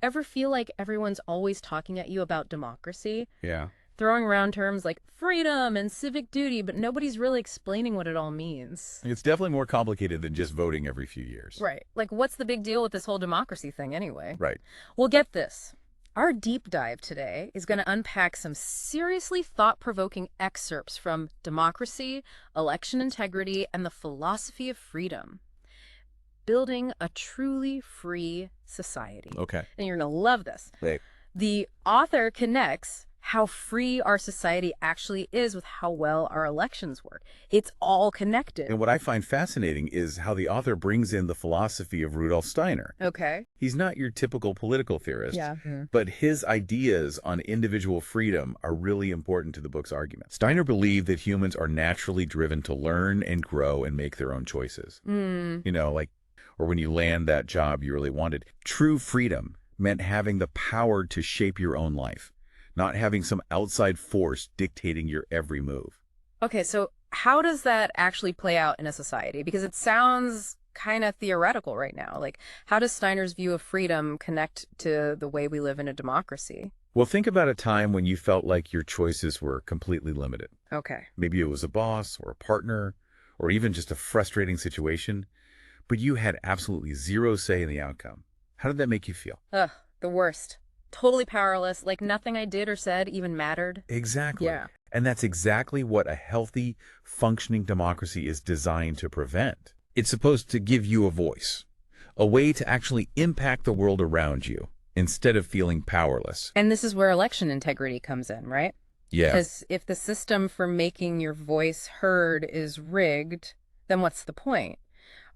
Ever feel like everyone's always talking at you about democracy, Yeah. throwing around terms like freedom and civic duty, but nobody's really explaining what it all means? It's definitely more complicated than just voting every few years. Right. Like, what's the big deal with this whole democracy thing anyway? Right. Well, get this. Our deep dive today is going to unpack some seriously thought-provoking excerpts from Democracy, Election Integrity, and the Philosophy of Freedom. Building a truly free society. Okay. And you're going to love this. Hey. The author connects how free our society actually is with how well our elections work. It's all connected. And what I find fascinating is how the author brings in the philosophy of Rudolf Steiner. Okay. He's not your typical political theorist, Yeah. but his ideas on individual freedom are really important to the book's argument. Steiner believed that humans are naturally driven to learn and grow and make their own choices. Or when you land that job you really wanted. True freedom meant having the power to shape your own life, not having some outside force dictating your every move. Okay, so how does that actually play out in a society? Because it sounds kind of theoretical right now. Like, how does Steiner's view of freedom connect to the way we live in a democracy? Well, think about a time when you felt like your choices were completely limited. Okay. Maybe it was a boss or a partner or even just a frustrating situation, but you had absolutely zero say in the outcome. How did that make you feel? Ugh, the worst. Totally powerless, like nothing I did or said even mattered. Exactly. Yeah. And that's exactly what a healthy, functioning democracy is designed to prevent. It's supposed to give you a voice, a way to actually impact the world around you instead of feeling powerless. And this is where election integrity comes in, right? Yeah. Because if the system for making your voice heard is rigged, then what's the point?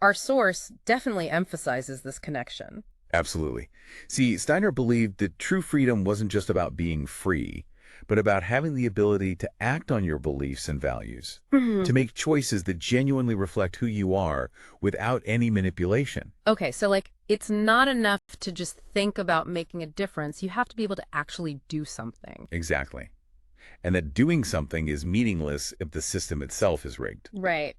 Our source definitely emphasizes this connection. Absolutely. See, Steiner believed that true freedom wasn't just about being free, but about having the ability to act on your beliefs and values, to make choices that genuinely reflect who you are without any manipulation. Okay, so like it's not enough to just think about making a difference. You have to be able to actually do something. Exactly. And that doing something is meaningless if the system itself is rigged. Right.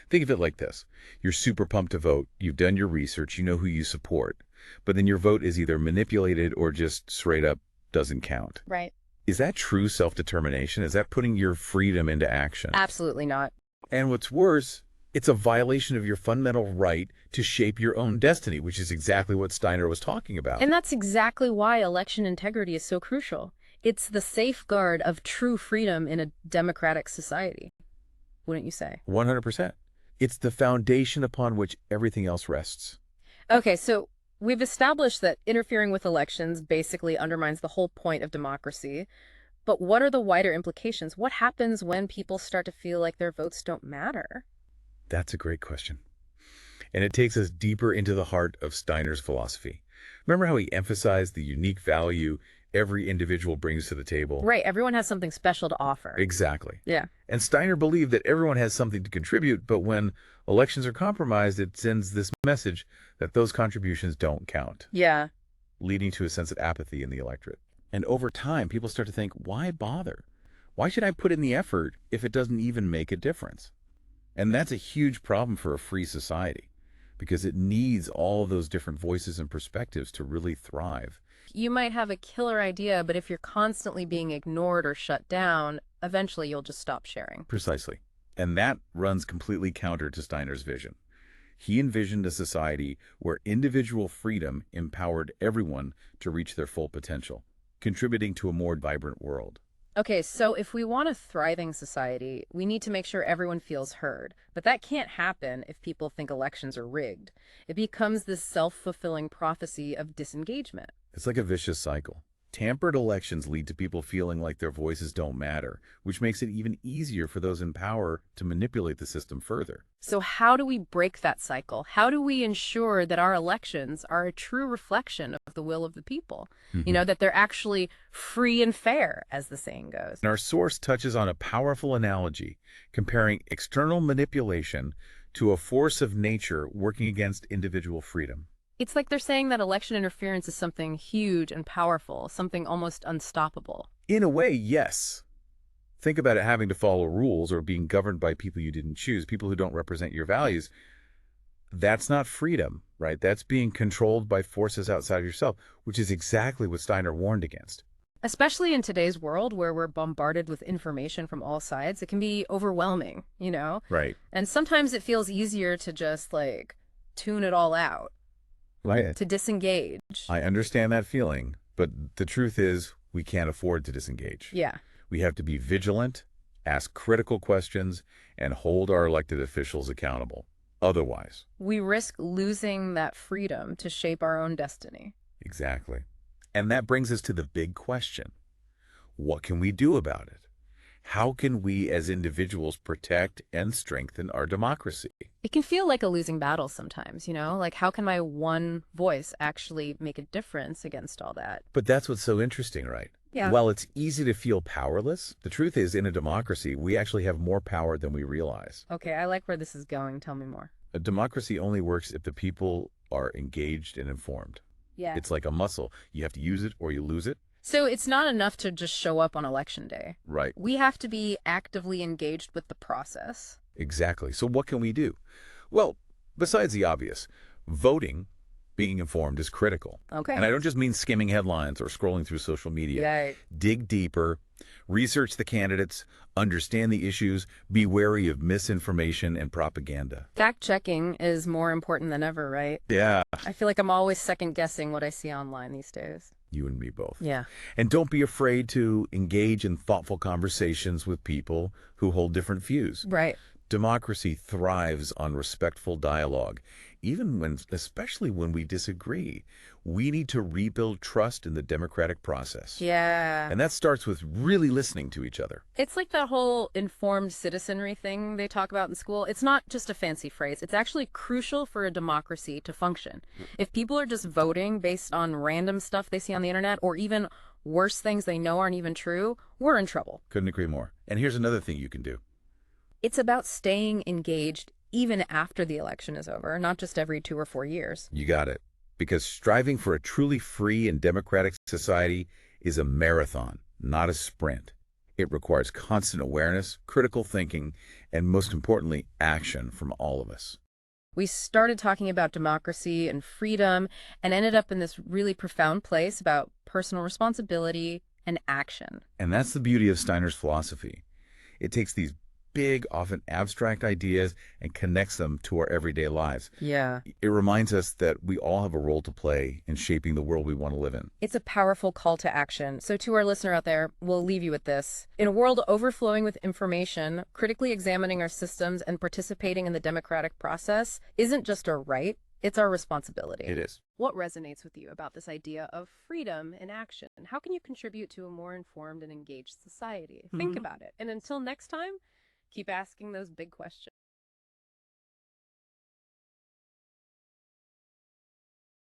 Think of it like this. You're super pumped to vote. You've done your research. You know who you support. But then your vote is either manipulated or just straight up doesn't count. Right. Is that true self-determination? Is that putting your freedom into action? Absolutely not. And what's worse, it's a violation of your fundamental right to shape your own destiny, which is exactly what Steiner was talking about. And that's exactly why election integrity is so crucial. It's the safeguard of true freedom in a democratic society, wouldn't you say? 100%. It's the foundation upon which everything else rests. Okay, so we've established that interfering with elections basically undermines the whole point of democracy. But what are the wider implications? What happens when people start to feel like their votes don't matter? That's a great question. And it takes us deeper into the heart of Steiner's philosophy. Remember how he emphasized the unique value every individual brings to the table? Right, everyone has something special to offer. Exactly. Yeah. And Steiner believed that everyone has something to contribute, but when elections are compromised, it sends this message that those contributions don't count, Yeah. leading to a sense of apathy in the electorate. And over time, people start to think, why bother? Why should I put in the effort if it doesn't even make a difference? And that's a huge problem for a free society, because it needs all of those different voices and perspectives to really thrive. You might have a killer idea, but if you're constantly being ignored or shut down, eventually you'll just stop sharing. Precisely. And that runs completely counter to Steiner's vision. He envisioned a society where individual freedom empowered everyone to reach their full potential, contributing to a more vibrant world. Okay, so if we want a thriving society, we need to make sure everyone feels heard. But that can't happen if people think elections are rigged. It becomes this self-fulfilling prophecy of disengagement. It's like a vicious cycle. Tampered elections lead to people feeling like their voices don't matter, which makes it even easier for those in power to manipulate the system further. So how do we break that cycle? How do we ensure that our elections are a true reflection of the will of the people? That they're actually free and fair, as the saying goes. And our source touches on a powerful analogy, comparing external manipulation to a force of nature working against individual freedom. It's like they're saying that election interference is something huge and powerful, something almost unstoppable. In a way, yes. Think about it having to follow rules or being governed by people you didn't choose, people who don't represent your values. That's not freedom, right? That's being controlled by forces outside of yourself, which is exactly what Steiner warned against. Especially in today's world where we're bombarded with information from all sides, it can be overwhelming, Right. And sometimes it feels easier to just like tune it all out, Right. to disengage. I understand that feeling, but the truth is we can't afford to disengage. Yeah. We have to be vigilant, ask critical questions, and hold our elected officials accountable. Otherwise, We risk losing that freedom to shape our own destiny. exactly. And that brings us to the big question. What can we do about it? How can we as individuals protect and strengthen our democracy? It can feel like a losing battle sometimes, Like how can my one voice actually make a difference against all that? But that's what's so interesting, right? Yeah. While it's easy to feel powerless, the truth is in a democracy, we actually have more power than we realize. Okay, I like where this is going. Tell me more. A democracy only works if the people are engaged and informed. Yeah. It's like a muscle. You have to use it or you lose it. So it's not enough to just show up on election day. Right. We have to be actively engaged with the process. Exactly. So what can we do? Well, besides the obvious, voting, being informed is critical. Okay. And I don't just mean skimming headlines or scrolling through social media. Yeah. Dig deeper, research the candidates, understand the issues, be wary of misinformation and propaganda. Fact checking is more important than ever, right? Yeah. I feel like I'm always second guessing what I see online these days. You and me both. Yeah. And don't be afraid to engage in thoughtful conversations with people who hold different views. Right. Democracy thrives on respectful dialogue, especially when we disagree. We need to rebuild trust in the democratic process. Yeah. And that starts with really listening to each other. It's like that whole informed citizenry thing they talk about in school. It's not just a fancy phrase. It's actually crucial for a democracy to function. If people are just voting based on random stuff they see on the internet, or even worse, things they know aren't even true, we're in trouble. Couldn't agree more. And here's another thing you can do. It's about staying engaged even after the election is over, not just every 2 or 4 years. You got it. Because striving for a truly free and democratic society is a marathon, not a sprint. It requires constant awareness, critical thinking, and most importantly, action from all of us. We started talking about democracy and freedom and ended up in this really profound place about personal responsibility and action. And that's the beauty of Steiner's philosophy. It takes these big, often abstract ideas and connects them to our everyday lives. Yeah. It reminds us that we all have a role to play in shaping the world we want to live in. It's a powerful call to action. So to our listener out there, we'll leave you with this. In a world overflowing with information, critically examining our systems and participating in the democratic process isn't just our right, it's our responsibility. It is. What resonates with you about this idea of freedom in action? And how can you contribute to a more informed and engaged society? Think about it. And until next time, keep asking those big questions.